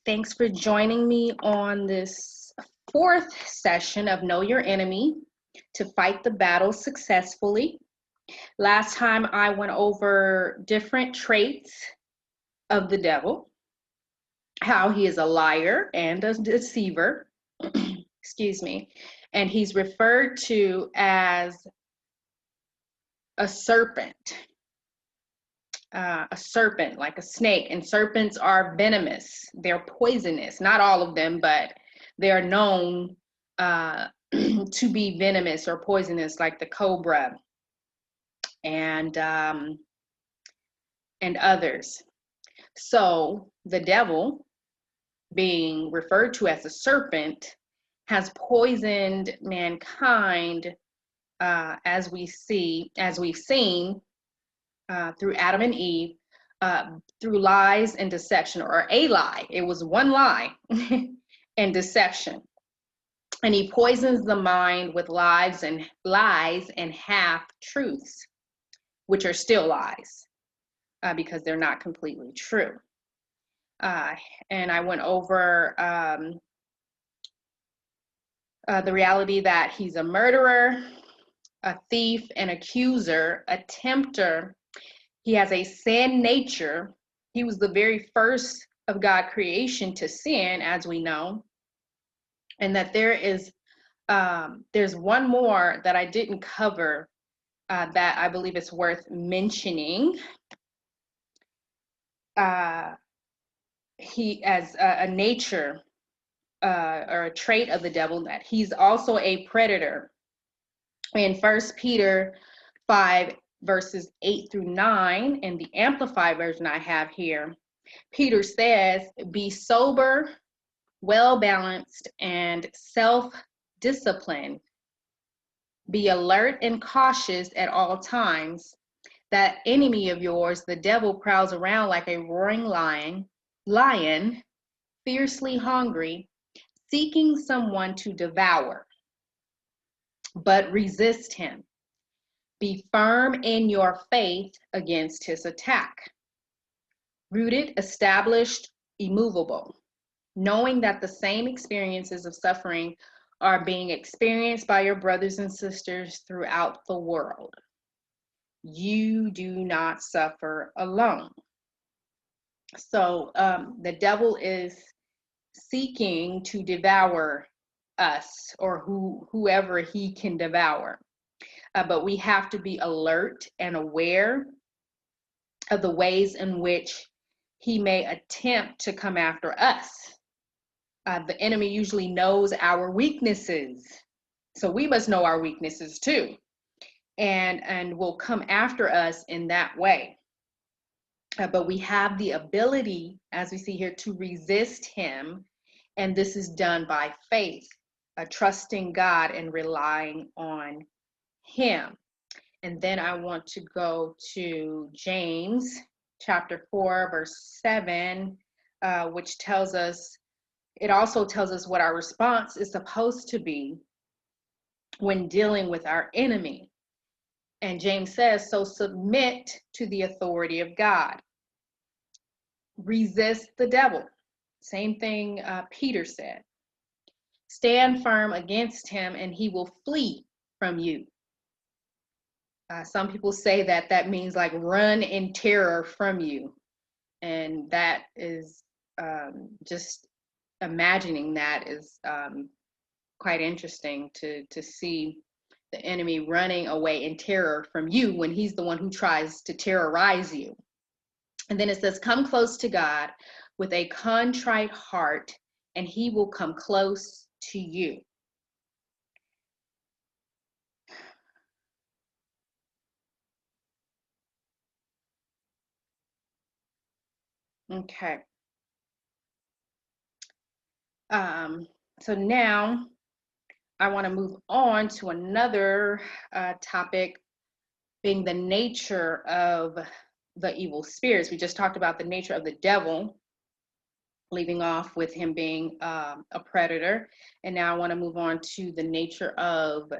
Thanks for joining me on this fourth session of Know Your Enemy to fight the battle successfully. Last time I went over different traits of the devil, how he is a liar and a deceiver, excuse me, and he's referred to as a serpent. A serpent, like a snake, and serpents are venomous. They're poisonous. Not all of them, but they are known to be venomous or poisonous, like the cobra and others. So the devil, being referred to as a serpent, has poisoned mankind, as we've seen through Adam and Eve, through lies and deception, or a lie. It was one lie and deception. And he poisons the mind with lies and half truths, which are still lies, because they're not completely true. And I went over the reality that he's a murderer, a thief, an accuser, a tempter. He has a sin nature. He was the very first of God's creation to sin, as we know. And that there's one more that I didn't cover that I believe is worth mentioning. He, as a nature or a trait of the devil, that he's also a predator. In 1 Peter 5, verses 8 through 9, in the Amplified version I have here, Peter says, "Be sober, well-balanced, and self-disciplined. Be alert and cautious at all times. That enemy of yours, the devil, prowls around like a roaring lion, fiercely hungry, seeking someone to devour. But resist him. Be firm in your faith against his attack. Rooted, established, immovable, knowing that the same experiences of suffering are being experienced by your brothers and sisters throughout the world. You do not suffer alone." So the devil is seeking to devour us, or whoever he can devour. But we have to be alert and aware of the ways in which he may attempt to come after us. The enemy usually knows our weaknesses, so we must know our weaknesses too, and will come after us in that way. But we have the ability, as we see here, to resist him, and this is done by faith, trusting God and relying on him. And then I want to go to James chapter 4, verse 7, which tells us, it also tells us what our response is supposed to be when dealing with our enemy. And James says, "So submit to the authority of God. Resist the devil." Same thing Peter said. "Stand firm against him and he will flee from you." Some people say that means like run in terror from you. And that is just imagining that is quite interesting to see the enemy running away in terror from you when he's the one who tries to terrorize you. And then it says, "Come close to God with a contrite heart, and he will come close to you." Okay. So now I want to move on to another topic, being the nature of the evil spirits. We just talked about the nature of the devil, leaving off with him being a predator. And now I want to move on to the nature of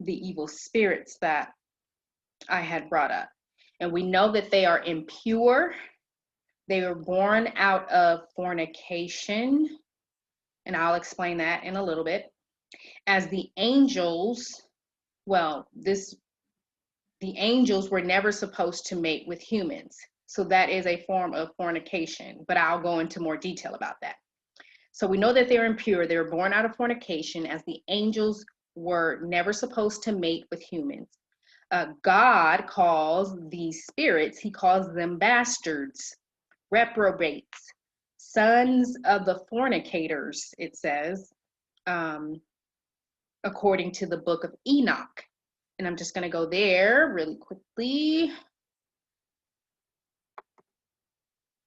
the evil spirits that I had brought up. And we know that they are impure, They were born out of fornication, and I'll explain that in a little bit. As the angels, well, the angels were never supposed to mate with humans. So that is a form of fornication, but I'll go into more detail about that. So we know that they're impure. They were born out of fornication, as the angels were never supposed to mate with humans. God calls these spirits, he calls them bastards, reprobates, sons of the fornicators, it says, according to the book of Enoch. And I'm just going to go there really quickly.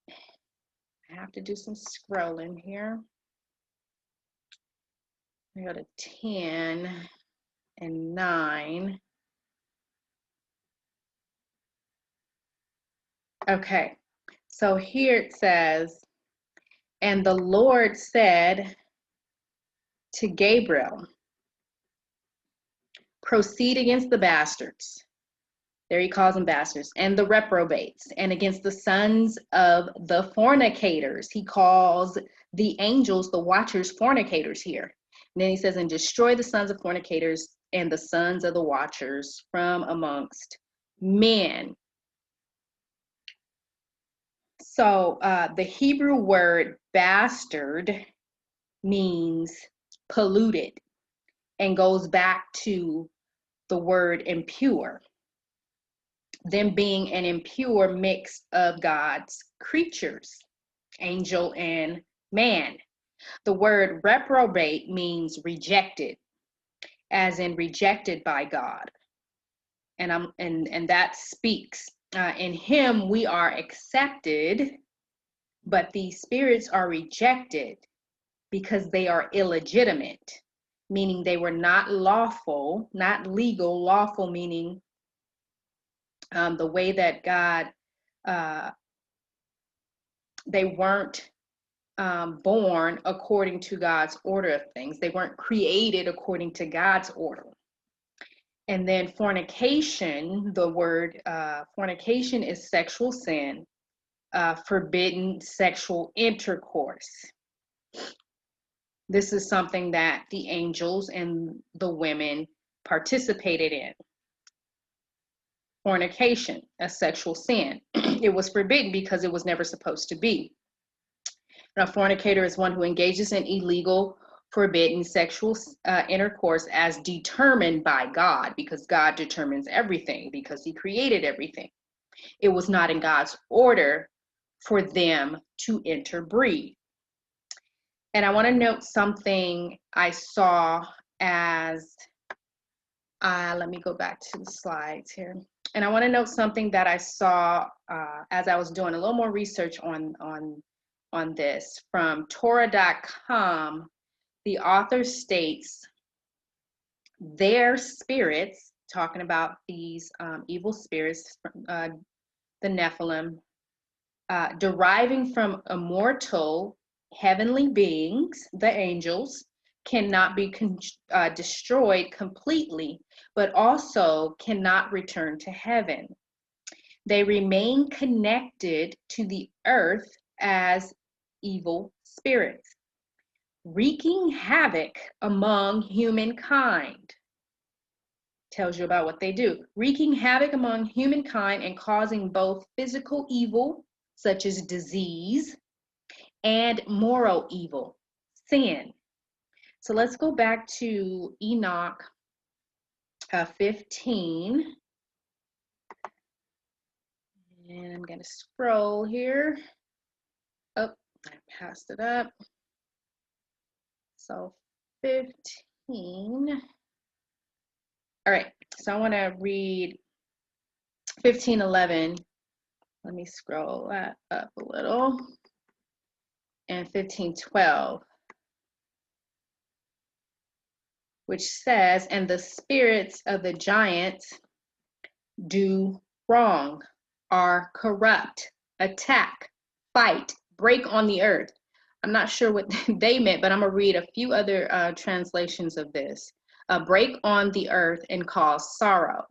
I have to do some scrolling here. I go to 10 and 9. Okay, so here it says, and the Lord said to Gabriel, proceed against the bastards. There he calls them bastards, and the reprobates, and against the sons of the fornicators. He calls the angels, the watchers, fornicators here. And then he says, and destroy the sons of fornicators and the sons of the watchers from amongst men. So the Hebrew word bastard means polluted and goes back to the word impure, them being an impure mix of God's creatures, angel and man. The word reprobate means rejected, as in rejected by God. And that speaks. In him we are accepted, but these spirits are rejected because they are illegitimate, meaning they were not lawful, not legal. Lawful meaning the way that God, they weren't born according to God's order of things. They weren't created according to God's order. And then fornication, the word fornication is sexual sin, forbidden sexual intercourse. This is something that the angels and the women participated in. Fornication, a sexual sin. It was forbidden because it was never supposed to be. And a fornicator is one who engages in illegal, forbidden sexual intercourse as determined by God, because God determines everything, because he created everything. It was not in God's order for them to interbreed. And I want to note something I saw as, let me go back to the slides here. And I want to note something that I saw as I was doing a little more research on this from Torah.com. The author states their spirits, talking about these evil spirits, the Nephilim, deriving from immortal heavenly beings, the angels, cannot be destroyed completely, but also cannot return to heaven. They remain connected to the earth as evil spirits, wreaking havoc among humankind. Tells you about what they do. Wreaking havoc among humankind and causing both physical evil, such as disease, and moral evil, sin. So let's go back to Enoch 15. And I'm going to scroll here. Oh, I passed it up. So 15. All right, so I want to read 15:11. Let me scroll that up a little. And 15:12, which says, and the spirits of the giants do wrong, are corrupt, attack, fight, break on the earth. I'm not sure what they meant, but I'm going to read a few other translations of this. Break on the earth and cause sorrow.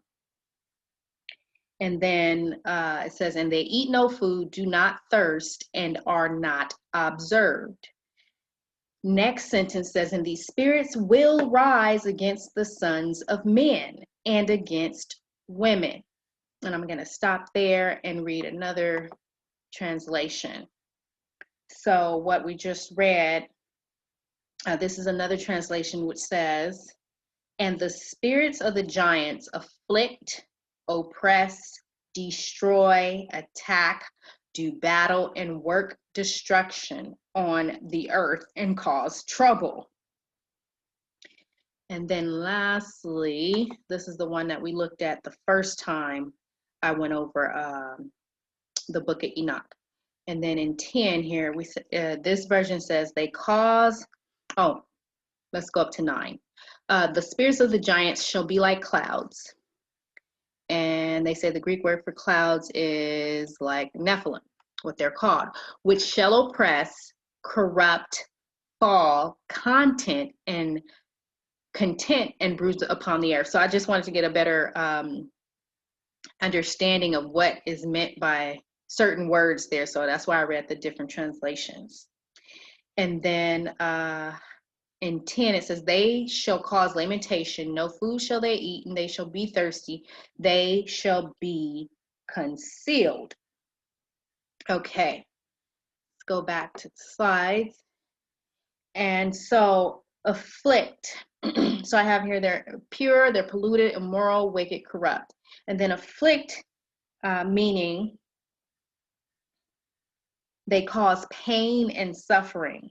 And then it says, and they eat no food, do not thirst, and are not observed. Next sentence says, and these spirits will rise against the sons of men and against women. And I'm going to stop there and read another translation. So what we just read, this is another translation which says, and the spirits of the giants afflict, oppress, destroy, attack, do battle, and work destruction on the earth and cause trouble. And then lastly, this is the one that we looked at the first time I went over the book of Enoch. And then in 10 here, this version says they cause, let's go up to 9. The spirits of the giants shall be like clouds. And they say the Greek word for clouds is like Nephilim, what they're called, which shall oppress, corrupt, fall, content, and bruise upon the earth. So I just wanted to get a better understanding of what is meant by certain words there. So that's why I read the different translations. And then in 10, it says, they shall cause lamentation, no food shall they eat, and they shall be thirsty, they shall be concealed. Okay, let's go back to the slides. And so afflict. So I have here, they're pure, they're polluted, immoral, wicked, corrupt. And then afflict, meaning they cause pain and suffering.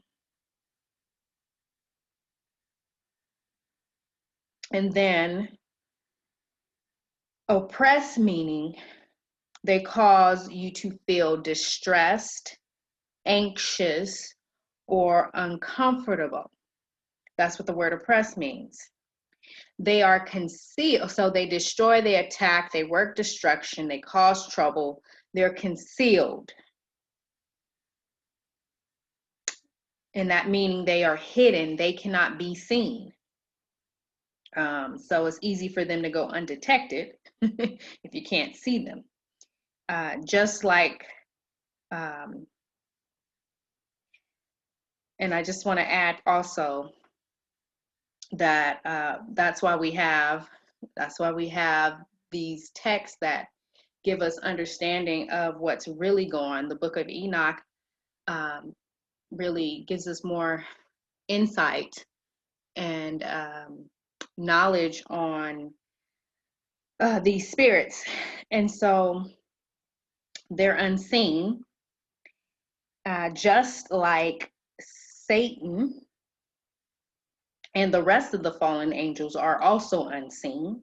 And then oppress, meaning they cause you to feel distressed, anxious, or uncomfortable. That's what the word oppress means. They are concealed, so they destroy, they attack, they work destruction, they cause trouble, they're concealed. And that meaning they are hidden, they cannot be seen. So it's easy for them to go undetected if you can't see them. Just like, and I just want to add also that that's why we have these texts that give us understanding of what's really going on. The book of Enoch really gives us more insight and knowledge on these spirits. And so they're unseen, just like Satan and the rest of the fallen angels are also unseen,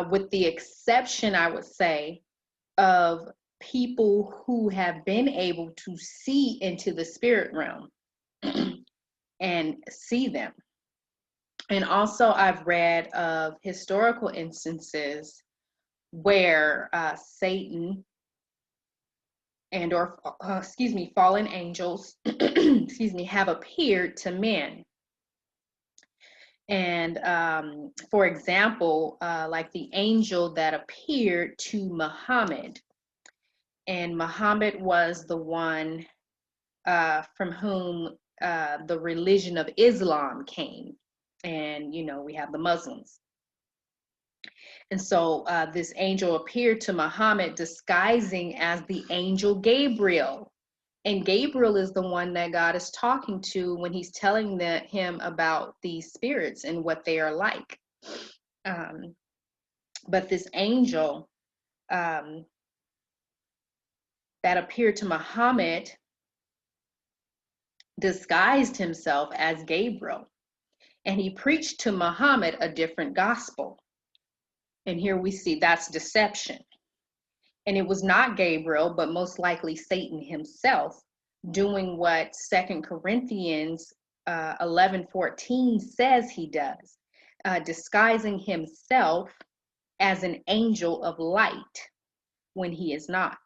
with the exception, I would say, of people who have been able to see into the spirit realm and see them. And also I've read of historical instances where Satan and fallen angels have appeared to men. And for example, like the angel that appeared to Muhammad, and Muhammad was the one from whom the religion of Islam came. And, you know, we have the Muslims. And so this angel appeared to Muhammad disguising as the angel Gabriel. And Gabriel is the one that God is talking to when he's telling him about these spirits and what they are like. But this angel that appeared to Muhammad disguised himself as Gabriel. And he preached to Muhammad a different gospel. And here we see that's deception. And it was not Gabriel, but most likely Satan himself, doing what 2 Corinthians 11:14 says he does, disguising himself as an angel of light when he is not.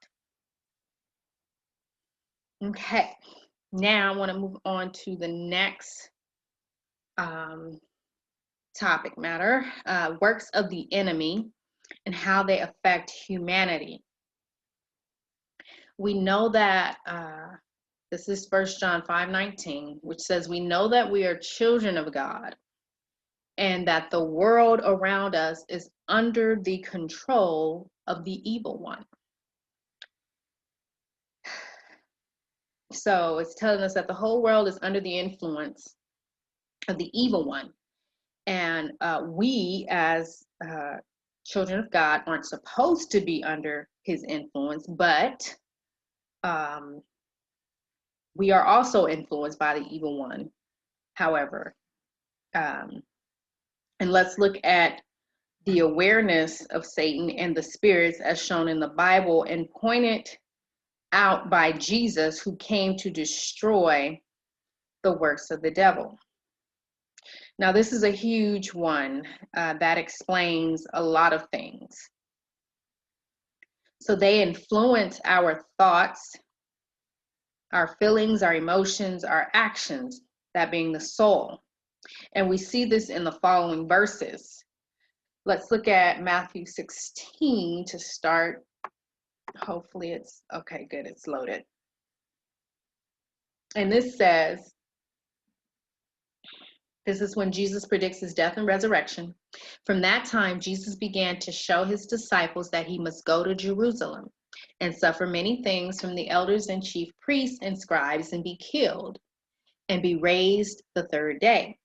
Okay, now I want to move on to the next topic matter, works of the enemy. and how they affect humanity. We know that this is 1 John 5:19, which says, we know that we are children of God and that the world around us is under the control of the evil one. So it's telling us that the whole world is under the influence of the evil one. And we, as children of God, aren't supposed to be under his influence, but we are also influenced by the evil one, however. And let's look at the awareness of Satan and the spirits as shown in the Bible and pointed out by Jesus, who came to destroy the works of the devil. Now, this is a huge one that explains a lot of things. So they influence our thoughts, our feelings, our emotions, our actions, that being the soul. And we see this in the following verses. Let's look at Matthew 16 to start. Hopefully it's, okay, good, it's loaded. And this says, this is when Jesus predicts his death and resurrection. From that time, Jesus began to show his disciples that he must go to Jerusalem and suffer many things from the elders and chief priests and scribes and be killed and be raised the third day.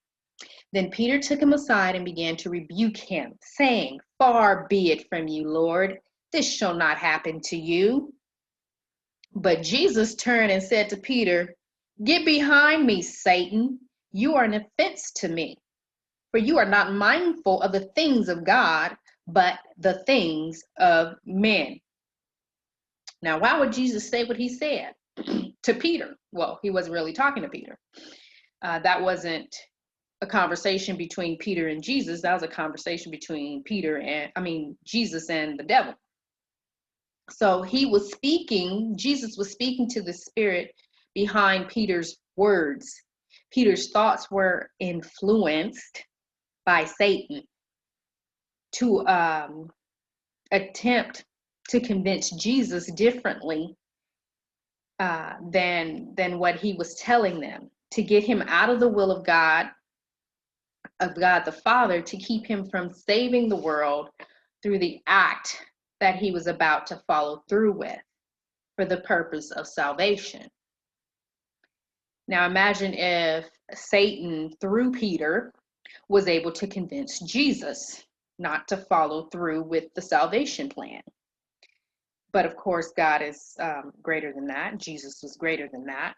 Then Peter took him aside and began to rebuke him, saying, "Far be it from you, Lord, this shall not happen to you." But Jesus turned and said to Peter, "Get behind me, Satan. You are an offense to me, for you are not mindful of the things of God, but the things of men." Now, why would Jesus say what he said to Peter? Well, he wasn't really talking to Peter. That wasn't a conversation between Peter and Jesus. That was a conversation between Jesus and the devil. So Jesus was speaking to the spirit behind Peter's words. Peter's thoughts were influenced by Satan to attempt to convince Jesus differently than what he was telling them, to get him out of the will of God the Father, to keep him from saving the world through the act that he was about to follow through with for the purpose of salvation. Now imagine if Satan, through Peter, was able to convince Jesus not to follow through with the salvation plan. But of course, God is greater than that. Jesus was greater than that.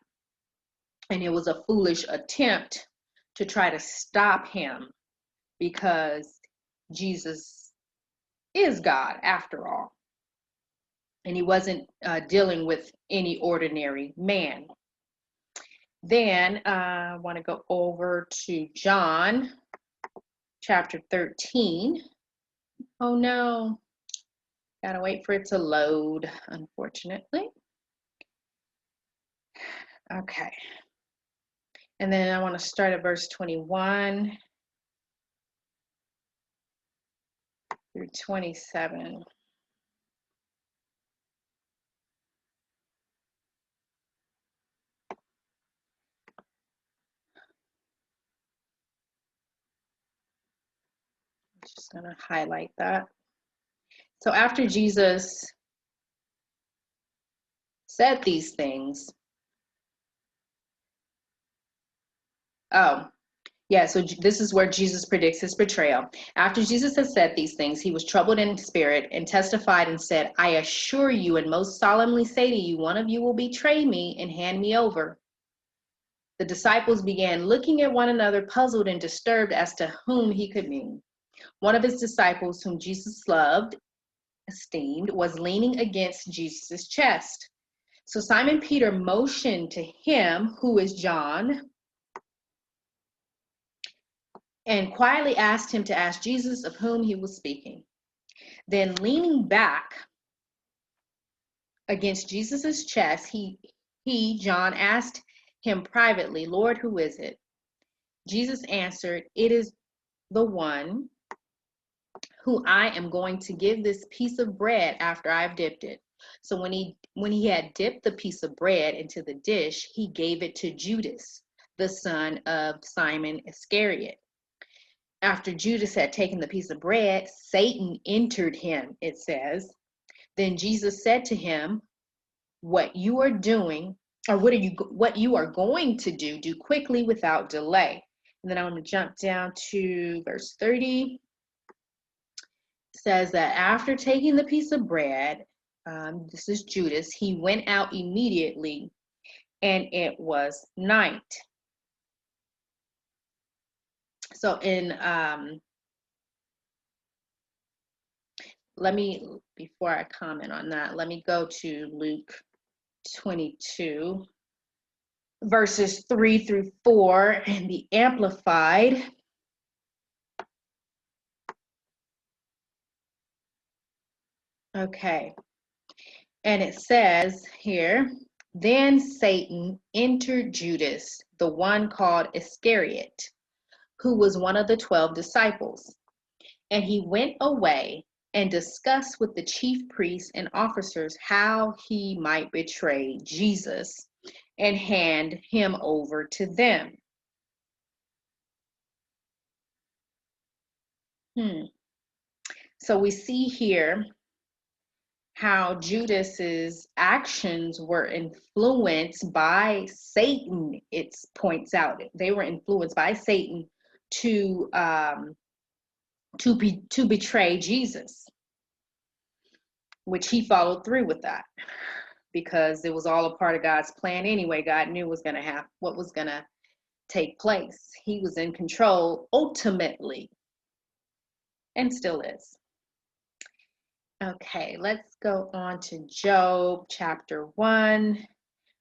And it was a foolish attempt to try to stop him, because Jesus is God after all. And he wasn't dealing with any ordinary man. Then I want to go over to John chapter 13. Oh no, gotta wait for it to load, unfortunately. Okay. And then I want to start at verse 21 through 27. Just going to highlight that. So after Jesus said these things, so this is where Jesus predicts his betrayal. After Jesus had said these things, he was troubled in spirit and testified and said, "I assure you and most solemnly say to you, one of you will betray me and hand me over." The disciples began looking at one another, puzzled and disturbed as to whom he could mean. One of his disciples, whom Jesus loved, esteemed, was leaning against Jesus' chest. So Simon Peter motioned to him, who is John, and quietly asked him to ask Jesus of whom he was speaking. Then leaning back against Jesus' chest, John, asked him privately, "Lord, who is it?" Jesus answered, "It is the one who I am going to give this piece of bread after I've dipped it. So when he had dipped the piece of bread into the dish, he gave it to Judas, the son of Simon Iscariot. After Judas had taken the piece of bread, Satan entered him, it says. Then Jesus said to him, what you are doing, or what you are going to do quickly without delay. And then I'm going to jump down to verse 30. It says that after taking the piece of bread, this is Judas, he went out immediately, and it was night. So before I comment on that, let me go to Luke 22, verses 3 through 4 in the Amplified. Okay. And it says here, then Satan entered Judas, the one called Iscariot, who was one of the 12 disciples. And he went away and discussed with the chief priests and officers how he might betray Jesus and hand him over to them. So we see here how Judas's actions were influenced by Satan. It points out they were influenced by Satan to betray Jesus, which he followed through with that because it was all a part of God's plan anyway. God knew what was going to take place. He was in control ultimately, and still is. Okay, let's go on to Job chapter 1.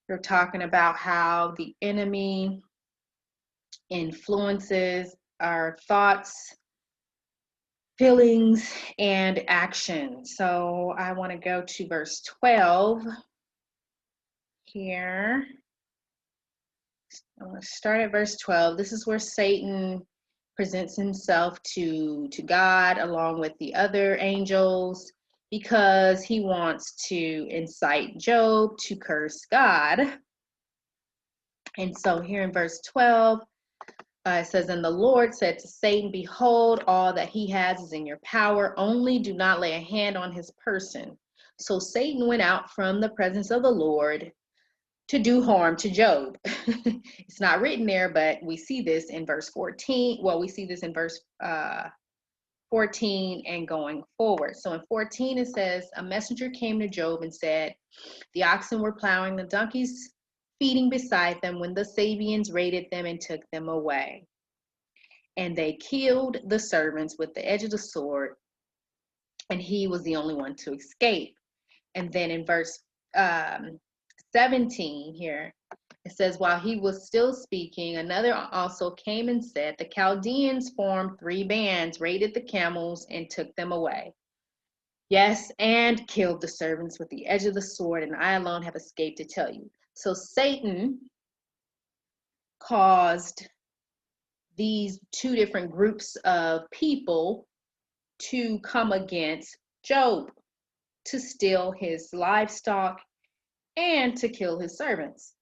We're talking about how the enemy influences our thoughts, feelings, and actions. So I want to go to verse 12 here. I'm going to start at verse 12. This is where Satan presents himself to God along with the other angels because he wants to incite Job to curse God. And so here in verse 12, it says, and the Lord said to Satan, behold, all that he has is in your power. Only do not lay a hand on his person. So Satan went out from the presence of the Lord to do harm to Job. It's not written there, but we see this in verse 14. Well, we see this in verse 14 and going forward. So in 14, it says, a messenger came to Job and said, the oxen were plowing, the donkeys feeding beside them, when the Sabians raided them and took them away. And they killed the servants with the edge of the sword, and he was the only one to escape. And then in verse 17 here, it says, while he was still speaking, another also came and said, the Chaldeans formed 3 bands, raided the camels, and took them away. Yes, and killed the servants with the edge of the sword, and I alone have escaped to tell you. So Satan caused these 2 different groups of people to come against Job, to steal his livestock and to kill his servants.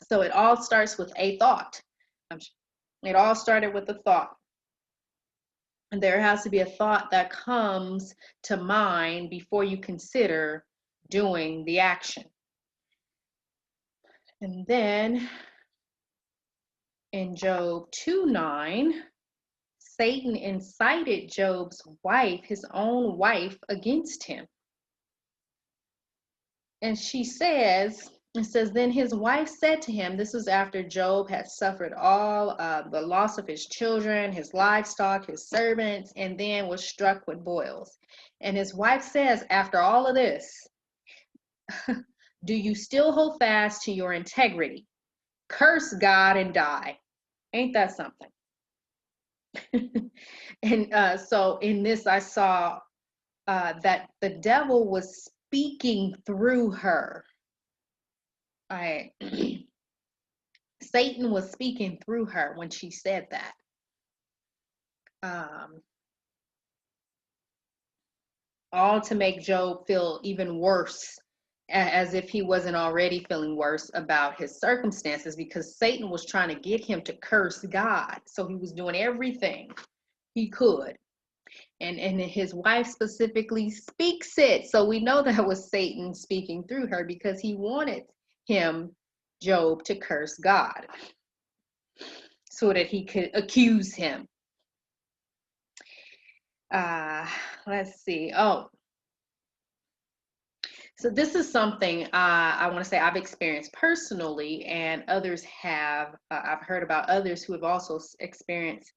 So it all starts with a thought. It all started with a thought. And there has to be a thought that comes to mind before you consider doing the action. And then in Job 2:9, Satan incited Job's wife, his own wife, against him. And it says, then his wife said to him, this was after Job had suffered all the loss of his children, his livestock, his servants, and then was struck with boils. And his wife says, after all of this, do you still hold fast to your integrity? Curse God and die. Ain't that something? And so in this, I saw that the devil was speaking through her. Satan was speaking through her when she said that. all to make Job feel even worse, as if he wasn't already feeling worse about his circumstances, because Satan was trying to get him to curse God. So he was doing everything he could. And his wife specifically speaks it. So we know that was Satan speaking through her, because he wanted Job, to curse God so that he could accuse him. Let's see. Oh, so this is something I want to say I've experienced personally, and others have. I've heard about others who have also experienced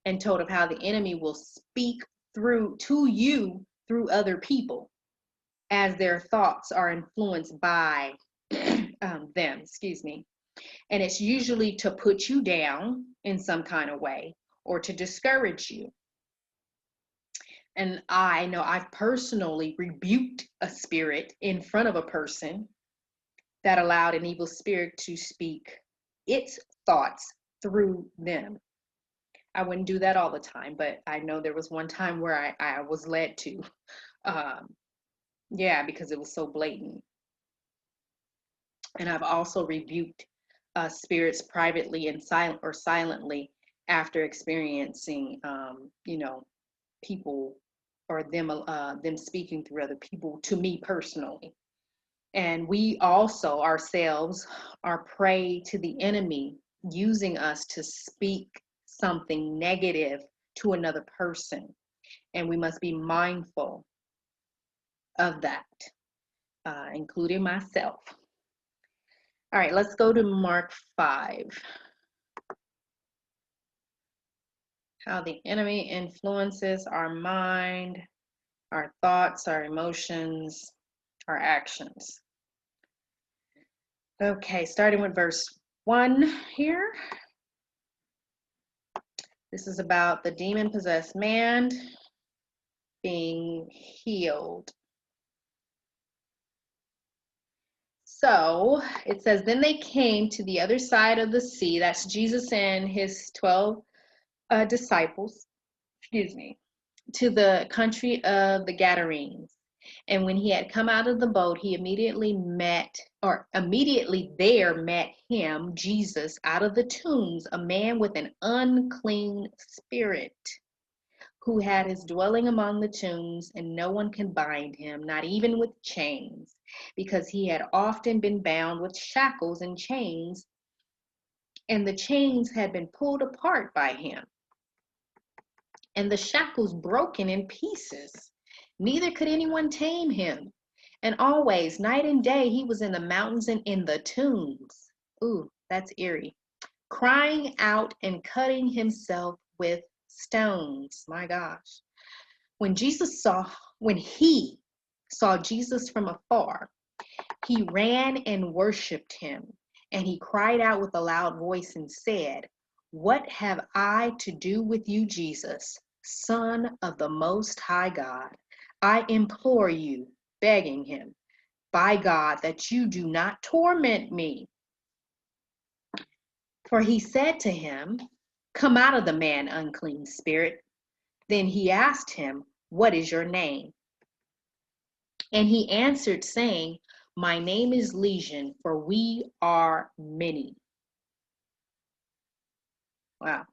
and told of how the enemy will speak through to you through other people, as their thoughts are influenced by them, excuse me. And it's usually to put you down in some kind of way, or to discourage you. And I know I've personally rebuked a spirit in front of a person that allowed an evil spirit to speak its thoughts through them. I wouldn't do that all the time, but I know there was one time where I was led to. Yeah, because it was so blatant. And I've also rebuked spirits privately and silently after experiencing, people, or them speaking through other people to me personally. And we also ourselves are prey to the enemy, using us to speak something negative to another person. And we must be mindful of that, including myself. All right, let's go to Mark 5. How the enemy influences our mind, our thoughts, our emotions, our actions. Okay, starting with verse 1 here. This is about the demon-possessed man being healed. So it says, then they came to the other side of the sea. That's Jesus and his 12 disciples, excuse me, to the country of the Gadarenes. And when he had come out of the boat, he immediately there met him, Jesus, out of the tombs, a man with an unclean spirit, who had his dwelling among the tombs, and no one can bind him, not even with chains, because he had often been bound with shackles and chains, and the chains had been pulled apart by him, and the shackles broken in pieces. Neither could anyone tame him. And always, night and day, he was in the mountains and in the tombs. Ooh, that's eerie. Crying out and cutting himself with stones. My gosh. When he saw Jesus from afar, he ran and worshiped him. And he cried out with a loud voice and said, what have I to do with you, Jesus, Son of the Most High God? I implore you, begging him, by God, that you do not torment me. For he said to him, come out of the man, unclean spirit. Then he asked him, what is your name? And he answered, saying, my name is Legion, for we are many. Wow.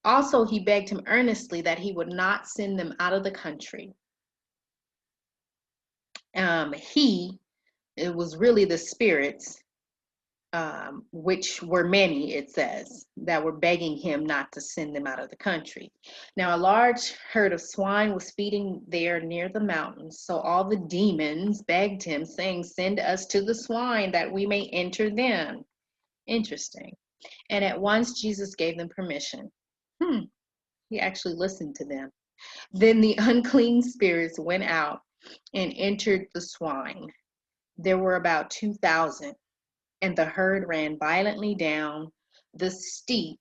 Also, he begged him earnestly that he would not send them out of the country. It was really the spirits, which were many, it says, that were begging him not to send them out of the country. Now, a large herd of swine was feeding there near the mountains. So all the demons begged him, saying, send us to the swine that we may enter them. Interesting. And at once Jesus gave them permission. He actually listened to them. Then the unclean spirits went out and entered the swine. There were about 2,000, and the herd ran violently down the steep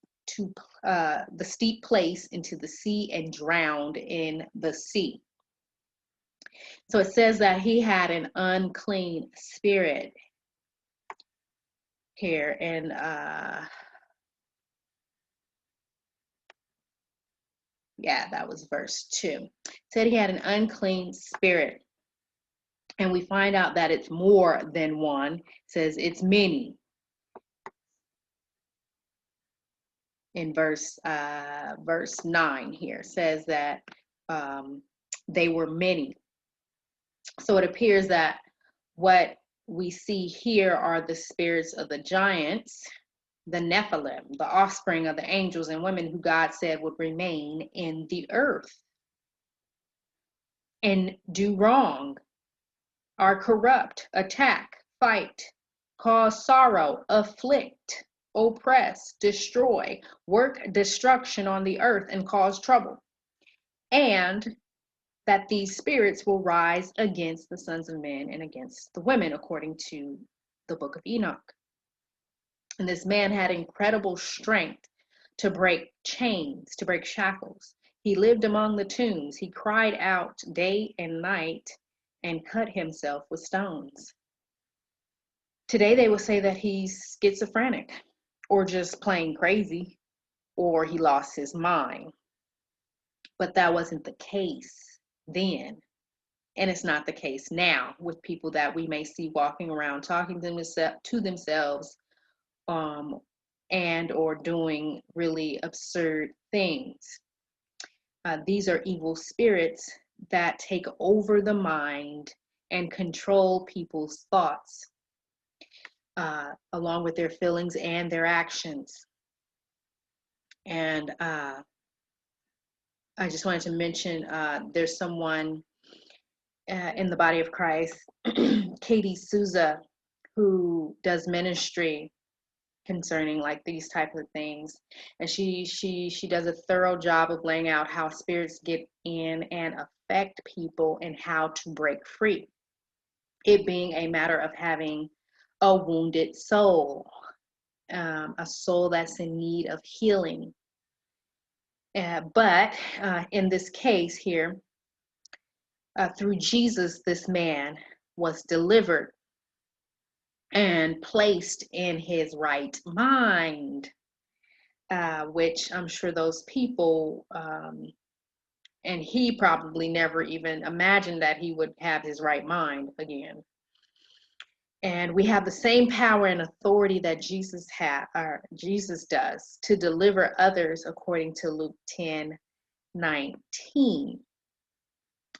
place into the sea and drowned in the sea. So it says that he had an unclean spirit here, and Yeah, that was verse 2. Said he had an unclean spirit. And we find out that it's more than one. It says it's many. In verse 9 here says that they were many. So it appears that what we see here are the spirits of the giants, the Nephilim, the offspring of the angels and women who God said would remain in the earth and do wrong, are corrupt, attack, fight, cause sorrow, afflict, oppress, destroy, work destruction on the earth, and cause trouble. And that these spirits will rise against the sons of men and against the women, according to the book of Enoch. And this man had incredible strength to break chains, to break shackles. He lived among the tombs. He cried out day and night and cut himself with stones. Today they would say that he's schizophrenic or just plain crazy or he lost his mind. But that wasn't the case then. And it's not the case now with people that we may see walking around talking to themselves and or doing really absurd things. These are evil spirits that take over the mind and control people's thoughts, along with their feelings and their actions. And I just wanted to mention there's someone in the body of Christ, Katie Souza, who does ministry concerning like these type of things, and she does a thorough job of laying out how spirits get in and affect people and how to break free, it being a matter of having a wounded soul, a soul that's in need of healing. But in this case here, through Jesus, this man was delivered and placed in his right mind, which I'm sure those people, and he probably never even imagined that he would have his right mind again. And we have the same power and authority that Jesus does to deliver others, according to Luke 10:19.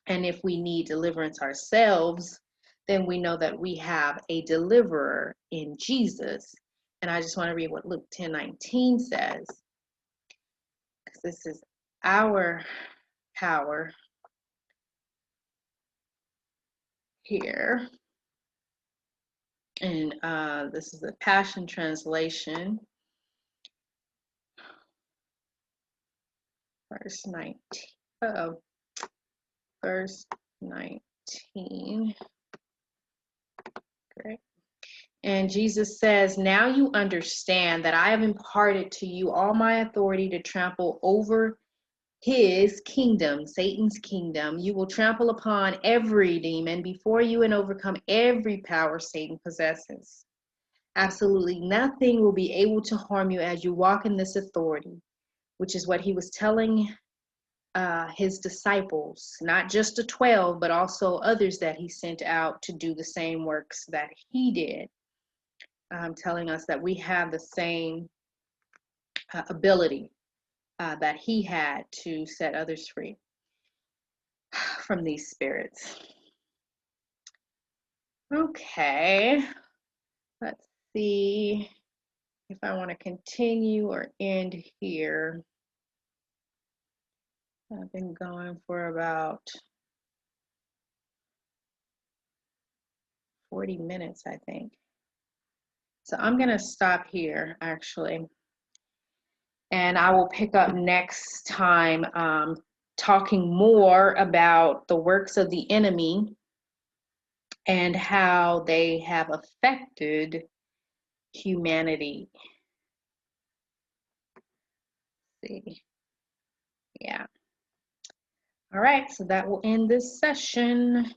And if we need deliverance ourselves, then we know that we have a deliverer in Jesus. And I just want to read what Luke 10:19 says, because this is our power here. And this is the Passion Translation, verse 19. Verse 19. Great. And Jesus says, "Now you understand that I have imparted to you all my authority to trample over his kingdom, Satan's kingdom. You will trample upon every demon before you and overcome every power Satan possesses. Absolutely nothing will be able to harm you as you walk in this authority," which is what he was telling his disciples, not just the 12, but also others that he sent out to do the same works that he did, telling us that we have the same ability that he had to set others free from these spirits. Okay, let's see if I want to continue or end here. I've been going for about 40 minutes, I think. So I'm going to stop here, actually. And I will pick up next time talking more about the works of the enemy and how they have affected humanity. Let's see. Yeah. All right, so that will end this session.